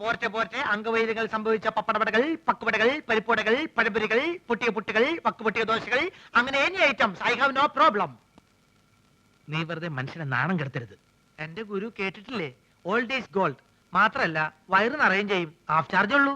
പോർട്ടെ പോർട്ടെ അംഗവൈദ്യങ്ങൾ സംഭവിച്ച പപ്പടപടകൾ, പക്കുപടകൾ, പരിപ്പുടകൾ, പഴപൊരികൾ, പൊട്ടിയ പുട്ടുകൾ, വക്കുപൊട്ടിയ ദോശകൾ, അങ്ങനെ any items. I have no problem. നീ വെറുതെ മനുഷ്യനെ നാണം കെടുത്തരുത്. എന്റെ ഗുരു കേട്ടിട്ടില്ലേ, ഓൾഡ് ഈസ് ഗോൾഡ്. മാത്രല്ല വയറ് നിറയും ചെയ്യും, ഹാഫ് ചാർജ് ഉള്ളൂ.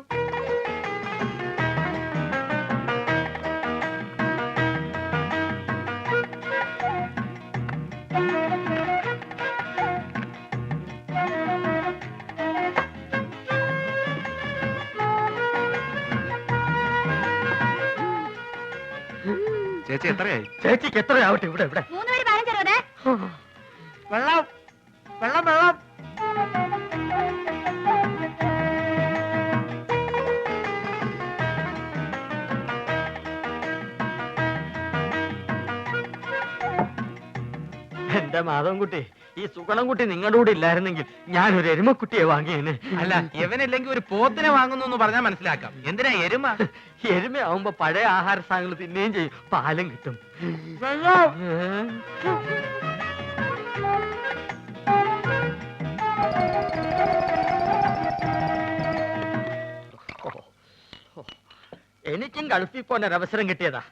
ചേച്ചി എത്രയായി? ചേച്ചിക്ക് എത്രയാവട്ടെ. ഇവിടെ ഇവിടെ വെള്ളം വെള്ളം വെള്ളം. എന്റെ മാധവൻകുട്ടി, ഈ സുഗണൻകുട്ടി നിങ്ങളുടെ കൂടെ ഇല്ലായിരുന്നെങ്കിൽ ഞാനൊരു എരുമക്കുട്ടിയെ വാങ്ങിയേനെ. അല്ല, ഇവനില്ലെങ്കിൽ ഒരു പോത്തിനെ വാങ്ങുന്നു എന്ന് പറഞ്ഞാൽ മനസ്സിലാക്കാം. എന്തിനാ എരുമ? എരുമയാവുമ്പോ പഴയ ആഹാര സാധനങ്ങൾ തിന്നുകയും ചെയ്യും, പാലും കിട്ടും. എനിക്കും ഗൾഫിൽ പോകാൻ ഒരു അവസരം കിട്ടിയതാ.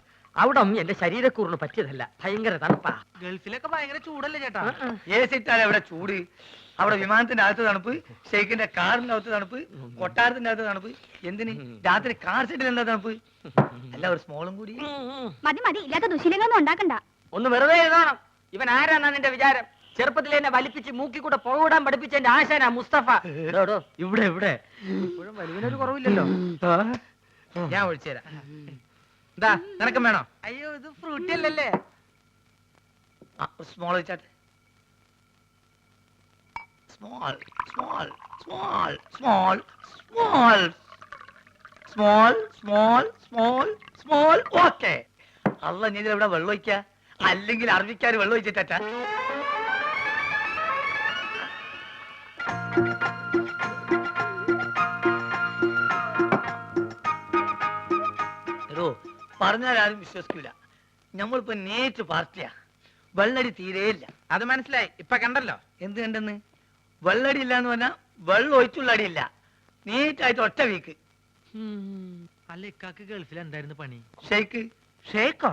അവിടെ എന്റെ ശരീരക്കൂറിന് പറ്റിയതല്ല, ഭയങ്കര തണുപ്പാ. ഗൾഫിലൊക്കെ ഭയങ്കര ചൂടല്ലേ ചേട്ടാ? ഏസിട്ടാലേ അവിടെ ചൂട്. അവിടെ വിമാനത്തിന്റെ അകത്ത് തണുപ്പ്, ഷെയ്ഖിന്റെ കാറിന്റെ അകത്ത് തണുപ്പ്, കൊട്ടാരത്തിന്റെ അകത്ത് തണുപ്പ്. എന്തിന് രാത്രി കാർ സെറ്റിൽ എന്താ തണുപ്പ്? അല്ല, ഒരു സ്മോളും കൂടി മതി മതി. ഇല്ലാത്ത ദുശീലങ്ങളൊന്നും ഉണ്ടാക്കണ്ട. ഒന്ന് വെറുതെ എഴുതണം. ഇവൻ ആരാന്നാ നിന്റെ വിചാരം? ചെറുപ്പത്തിൽ എന്നെ വലിപ്പിച്ച് മൂക്കി കൂടെ പുകവിടാൻ പഠിപ്പിച്ച എന്റെ ആശാനാ മുസ്തഫ. ഇവിടെ ഇവിടെ ഇപ്പോഴും വലിവിനൊരു കുറവില്ലല്ലോ. ഞാൻ ഒഴിച്ചുതരാം. എന്താ നിനക്കും വേണോ? അയ്യോ, ഇത് ഫ്രൂട്ടി അല്ലല്ലേ. സ്മോൾ വെച്ചാട്ടെ. Small small small small small small small small small. Okay. അല്ല, നീ ഇവിടെ വെള്ളം ഒഴിക്ക, അല്ലെങ്കിൽ അറബിക്കാർ വെള്ളം ഒഴിച്ചിട്ടാ. പറഞ്ഞാൽ ആരും വിശ്വസിക്കൂല. നമ്മളിപ്പോ നേറ്റ് പാർട്ടിയാ. വെള്ളടി തീരെയില്ല. അത് മനസ്സിലായി. ഇപ്പൊ കണ്ടല്ലോ. എന്ത് കണ്ടെന്ന്? വെള്ളടി ഇല്ല എന്ന് പറഞ്ഞാ വെള്ളം ഒഴിച്ചുള്ള അടിയില്ല. നീറ്റായിട്ട് ഒറ്റ വീക്ക്. അല്ല, ഇക്കാക്ക് ഗൾഫിൽ എന്തായിരുന്നു പണി? ഷെയ്ക്ക്. ഷേക്കോ?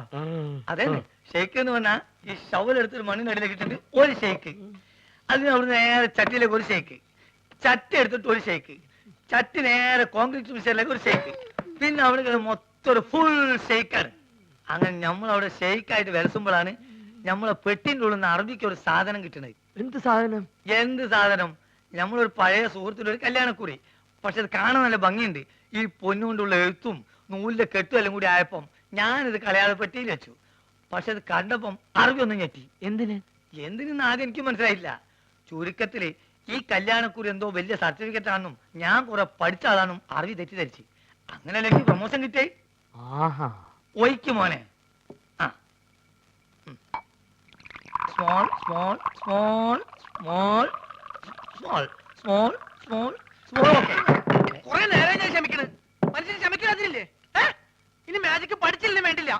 അതെ, ഷെയ്ക്ക് എന്ന് പറഞ്ഞാ ഈ ഷവലെടുത്തൊരു മണ്ണിനടിയിലേക്ക് ഇട്ടിട്ട് ഒരു ഷെയ്ക്ക്, അതിന് അവിടുന്ന് നേരെ ചട്ടിയിലേക്ക് ഒരു ഷെയ്ക്ക്, ചട്ടി എടുത്തിട്ട് ഒരു ഷെയ്ക്ക്, ചട്ടി നേരെ കോൺക്രീറ്റ് മിക്സറിലേക്ക് ഒരു ഷെയ്ക്ക്, പിന്നെ അവിടെ മൊത്തം ഒരു ഫുൾ ഷെയ്ക്കാണ്. അങ്ങനെ നമ്മളവിടെ ഷെയ്ക്കായിട്ട് വിലസുമ്പോഴാണ് നമ്മളെ പെട്ടിൻ്റെ ഉള്ളിൽ നിന്ന് അറബിക്ക് ഒരു സാധനം കിട്ടണത്. എന്ത് സാധനം? എന്ത് സാധനം? നമ്മളൊരു പഴയ സുഹൃത്തിന്റെ ഒരു കല്യാണക്കുറി. പക്ഷെ അത് കാണാൻ നല്ല ഭംഗിയുണ്ട്. ഈ പൊന്നുകൊണ്ടുള്ള എഴുത്തും നൂലിന്റെ കെട്ടും എല്ലാം കൂടി ആയപ്പം ഞാനിത് കളയാതെ പെട്ടിയിൽ വെച്ചു. പക്ഷെ അത് കണ്ടപ്പം അറബി ഒന്നും ഞെട്ടി. എന്തിനെന്ന് ആദ്യം എനിക്ക് മനസ്സിലായില്ല. ചുരുക്കത്തില് ഈ കല്യാണക്കുറി എന്തോ വലിയ സർട്ടിഫിക്കറ്റ് ആണെന്നും ഞാൻ കുറെ പഠിച്ച ആളാണെന്നും അറബി തെറ്റിദ്ധരിച്ച്. അങ്ങനെയല്ല എനിക്ക് പ്രൊമോഷൻ കിട്ടേ. ഒയ്ക്ക് മോനെ. Small small small small small small small small. കുറെ നേരം ഞാൻ ക്ഷമിക്കണ്. മനുഷ്യന് ക്ഷമിക്കാതില്ലേ? ഇനി മാജിക്ക് പഠിച്ചില്ലേ വേണ്ടില്ല.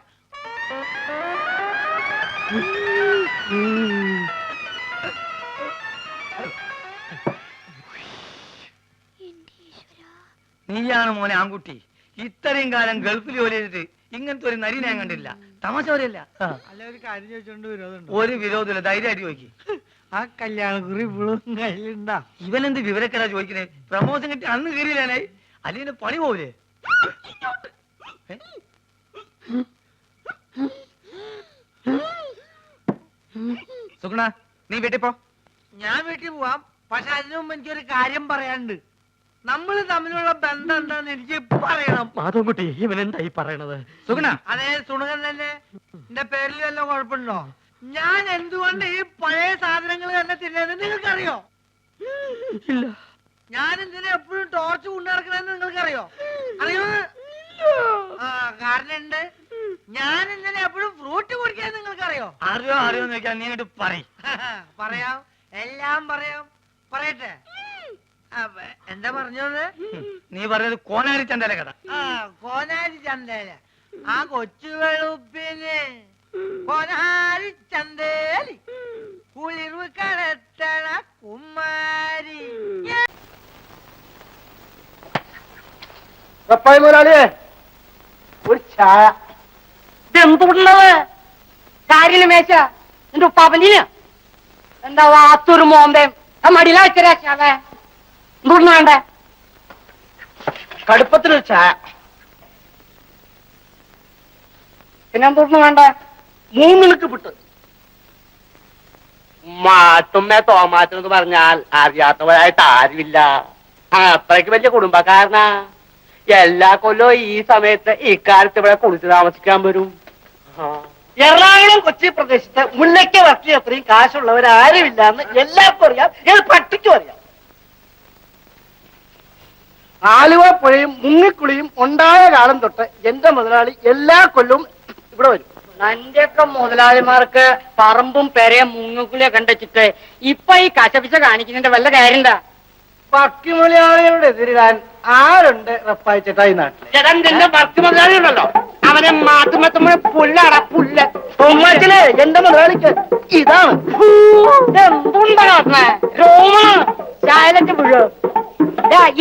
നീയാണ് മോനെ ആൺകുട്ടി. ഇത്രയും കാലം ഗൾഫിൽ ജോലി ചെയ്തിട്ട് ഇങ്ങനത്തെ ഒരു നരി ഞാൻ കണ്ടില്ല. തമാശ പറയല്ല. അല്ല, ഒരു കാര്യം ചോദിച്ചോണ്ട് വിരോധം? ഒരു വിരോധമില്ല, ധൈര്യമായിട്ട് ചോദിക്കും. ആ കല്യാണക്കുറി ഇപ്പോഴും കയ്യിലുണ്ടാ? ഇവനെന്ത് വിവരക്കേടാ ചോദിക്കണേ? പ്രമോഷൻ കിട്ടി അന്ന് കയറിയില്ലേ? അല്ലെങ്കിൽ പണി പോവില്ലേ? സുഗുണ, നീ വീട്ടിൽ പോ. ഞാൻ വീട്ടിൽ പോവാം. പക്ഷെ അതിനു മുമ്പ് എനിക്കൊരു കാര്യം പറയാനുണ്ട്. നമ്മൾ തമ്മിലുള്ള ബന്ധം എന്താന്ന് എനിക്ക് പറയണം. മാധവൻകുട്ടി, ഇവൻ എന്തായി പറയണത്? സുഗുണ, അതേ സുണകൻ തന്നെ. എന്റെ പേരിൽ വല്ല കുഴപ്പമുണ്ടോ? ഞാൻ എന്തുകൊണ്ട് ഈ പഴയ സാധനങ്ങൾ തന്നെ തിന്നുന്നത് നിങ്ങൾക്കറിയോ? ഇല്ല. ഞാൻ എന്തിനാ എപ്പോഴും ടോർച്ച് കൊണ്ടു നടക്കണെന്ന് നിങ്ങൾക്കറിയോ? അറിയോ? കാരണം ഉണ്ട്. ഞാൻ എന്തിനാ എപ്പോഴും ഫ്രൂട്ട് കുടിക്കാൻ നിങ്ങൾക്കറിയോ? അറിയോ അറിയോന്ന് ചോദിക്കാൻ നീ അങ്ങോട്ട് പറയാം, എല്ലാം പറയാം. പറയട്ടെ? എന്താ പറഞ്ഞത്? നീ പറഞ്ഞത് കോനാരി ചന്തല കഥ. കോനാരി ചന്തേല. ആ കൊച്ചു വെളുപ്പിന് കോനാരി ചന്തേലി കുളിർവ് കടത്തണ കുമാരി. പപ്പായ മുതലാളിയെ ഒരു ചായ. ഇതെന്തുള്ളത് കാര്യന് മേശ എന്റെ ഉപ്പാപ്പനിന് എന്താ വാത്തൊരു മോന്തയും മടിയില വെച്ചരാശാവേ എന്തുകൊണ്ട് വേണ്ടേ കടുപ്പത്തിനൊരു ചായ. പിന്നെ എന്തുകൊണ്ട് വേണ്ടേ മൂന്നിനുക്ക് വിട്ട്. മാട്ടുമ്മ തോമാറ്റം എന്ന് പറഞ്ഞാൽ അറിയാത്തവരായിട്ട് ആരുമില്ല. അത്രയ്ക്ക് വലിയ കുടുംബക്കാരനാ. എല്ലാ കൊല്ലവും ഈ സമയത്ത് ഇക്കാലത്ത് ഇവിടെ കുളിച്ച് താമസിക്കാൻ വരും. എറണാകുളം കൊച്ചി പ്രദേശത്ത് മുല്ലയ്ക്ക് വർക്കി അത്രയും കാശുള്ളവരാരുമില്ല എന്ന് എല്ലാവർക്കും അറിയാം, ഏത് പട്ടിക്കും അറിയാം. ആലുവ പുഴയും മുങ്ങിക്കുളിയും ഉണ്ടായ കാലം തൊട്ട് എന്റെ മുതലാളി എല്ലാ കൊല്ലവും ഇവിടെ വരും. എന്റെയൊക്കെ മുതലാളിമാർക്ക് പറമ്പും പെരയും മുങ്ങുകുളിയെ കണ്ടുവച്ചിട്ട് ഇപ്പൊ ഈ കശപിച്ച കാണിക്കുന്നതിന്റെ വല്ല കാര്യണ്ടാ പക്കിമലയാളികളുടെ എതിരിടാൻ ആരുണ്ട് റപ്പായിച്ചേട്ടാ ഈ നാട്ടിൽ? ചേട്ടൻ ഭക്തി മുതലാളി ഉണ്ടല്ലോ, അവനെ മാറ്റുമ്പോ പുല്ലാടാ പുല്ല്. തൊമ്മാച്ചിലെ എന്റെ മുതലാളിക്ക് ഇതാണ്. എന്തുണ്ടാ രോമ ചായലൊക്കെ വീഴോ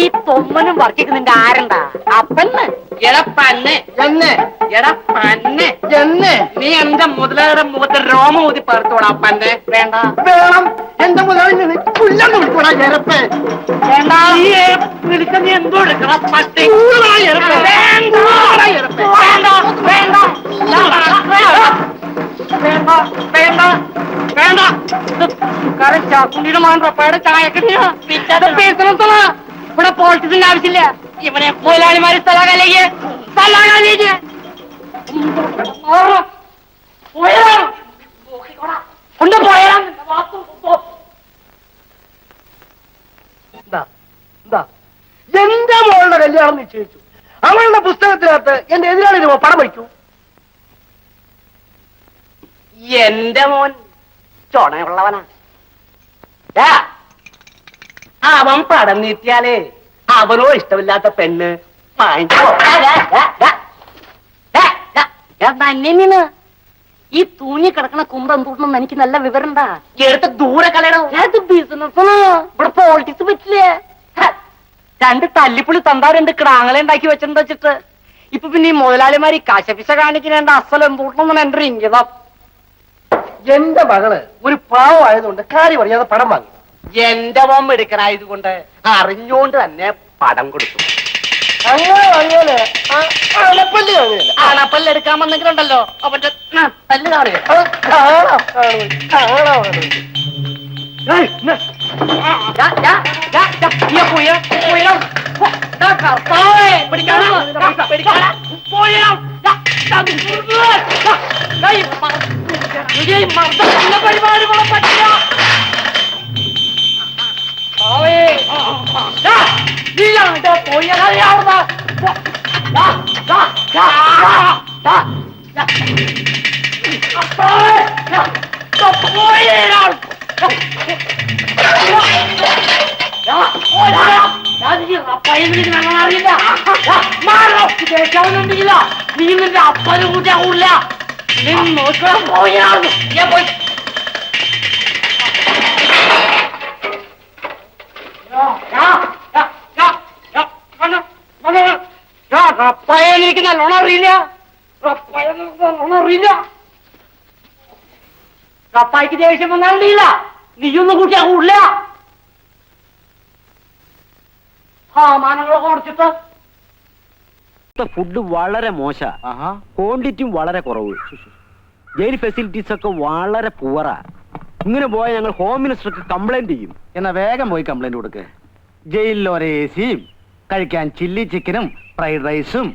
ഈ തൊമ്മനും വർക്കിക്കുന്നുണ്ട് ആരണ്ടാ അപ്പന്ന് എടപ്പന്നെ എന്നെ എടപ്പന്നെ എന്നെ നീ എന്റെ മുതലാളിയുടെ മുഖത്ത് രോമ ഊതി പറുത്തോടാ അപ്പന്റെ. വേണ്ട വേണം. എന്റെ മുതലാളി പുല്ലെന്ന് വിളിക്കൂടാ എരപ്പേ. വേണ്ട വിളിച്ച നീ എന്തോ എടുക്കണം പട്ടി. ചാക്കുണ്ടിയുടെ മാൻറപ്പയുടെ ചായക്കടിയാ ഇവിടെ പോളിറ്റിക്സിന്റെ ആവശ്യമില്ല. ഇവനെ മുതലാളിമാര് സ്ഥലകലേക്ക് കൊണ്ടുപോയാ എന്റെ മോളുടെ കല്യാണം നിശ്ചയിച്ചു. അവളുടെ പുസ്തകത്തിനകത്ത് എന്റെ എതിരാളി പണം വയ്ക്കൂ. എന്റെ മോൻ ചൊണയുള്ളവനാ. അവൻ പടം നീട്ടിയാലേ അവനോ ഇഷ്ടമില്ലാത്ത പെണ്ണ് തന്നെ ഈ തൂങ്ങി കിടക്കണ കുമ്പം തൂട്ടണം എനിക്ക് നല്ല വിവരണ്ടാ. എടുത്ത് ദൂരെ കളയണോ. ബിസിനസ് ഇവിടെ പോളിറ്റിക്സ് പറ്റില്ലേ. രണ്ട് തല്ലിപ്പുള്ളി തന്താ രണ്ട് കിടാങ്ങളെ ഉണ്ടാക്കി വെച്ചിട്ടുണ്ട് വെച്ചിട്ട് ഇപ്പൊ പിന്നെ ഈ മുതലാളിമാര് ഈ കശപിശ കാണിക്കുന്ന അസലം തൂട്ടണം എന്റെ ഇംഗിതം. എന്റെ മകള് ഒരു പാവമായതുകൊണ്ട് കാര്യം അറിയാതെ പണം വാങ്ങി. എന്റെ മോൻ എടുക്കനായതുകൊണ്ട് അറിഞ്ഞുകൊണ്ട് തന്നെ പടം കൊടുത്തു. അങ്ങനെ വാങ്ങിയാല് അണപ്പല്ലി വാങ്ങിയല്ല. അണപ്പല്ല് എടുക്കാൻ വന്നെങ്കിലുണ്ടല്ലോ അവന്റെ തല്ല് കാണുക. പരിപാടികളെ പറ്റില്ല. അറിയില്ല നീ നിന്റെ അപ്പനും കൂട്ടിയാവൂല്ല. നീ നോക്കണം പോയാണ് ഞാൻ പോയി റപ്പായെനിക്ക് നല്ലോണം അറിയില്ല. നല്ലോണം അറിയില്ല. റപ്പായിക്ക് ദേഷ്യം വന്നറിയില്ല. നീയൊന്നും കൂട്ടിയാകൂല്ല. സാമാനങ്ങളെ കുറച്ചിട്ട് ഫുഡ് വളരെ മോശ, ക്വാണ്ടിറ്റിയും വളരെ കുറവ്, ജയിൽ ഫെസിലിറ്റീസ് ഒക്കെ വളരെ പുവറാ. ഇങ്ങനെ പോയാൽ ഞങ്ങൾ ഹോം മിനിസ്റ്റർക്ക് കംപ്ലൈന്റ് ചെയ്യും. എന്നാ വേഗം പോയി കംപ്ലൈന്റ് കൊടുക്ക്. ജയിലിൽ ഒരേ എസിയും കഴിക്കാൻ ചില്ലി ചിക്കനും ഫ്രൈഡ് റൈസും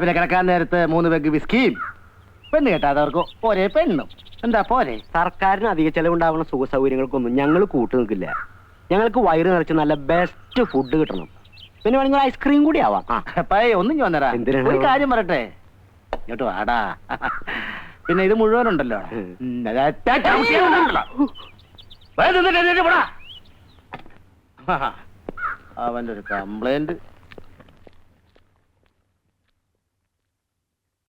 പിന്നെ കിടക്കാൻ നേരത്ത് 3 പെഗ് വിസ്കിയും പെണ്ണ് കേട്ടാതവർക്ക് ഒരേ പെണ്ണും. എന്താ പോരെ? സർക്കാരിന് അധിക ചെലവുണ്ടാവുന്ന സുഖ സൗകര്യങ്ങൾക്കൊന്നും ഞങ്ങൾ കൂട്ടു നിൽക്കില്ല. ഞങ്ങൾക്ക് വയറ് നിറച്ച് നല്ല ബെസ്റ്റ് ഫുഡ് കിട്ടണം. പിന്നെ വേണമെങ്കിൽ ഐസ്ക്രീം കൂടി ആവാം. ഒന്നും ഞാൻ തരാം. എന്തിനാണ്? ഒരു കാര്യം പറയട്ടെ, ഇങ്ങോട്ട് വാടാ. പിന്നെ ഇത് മുഴുവനുണ്ടല്ലോ. അവന്റെ ഒരു കംപ്ലൈന്റ്.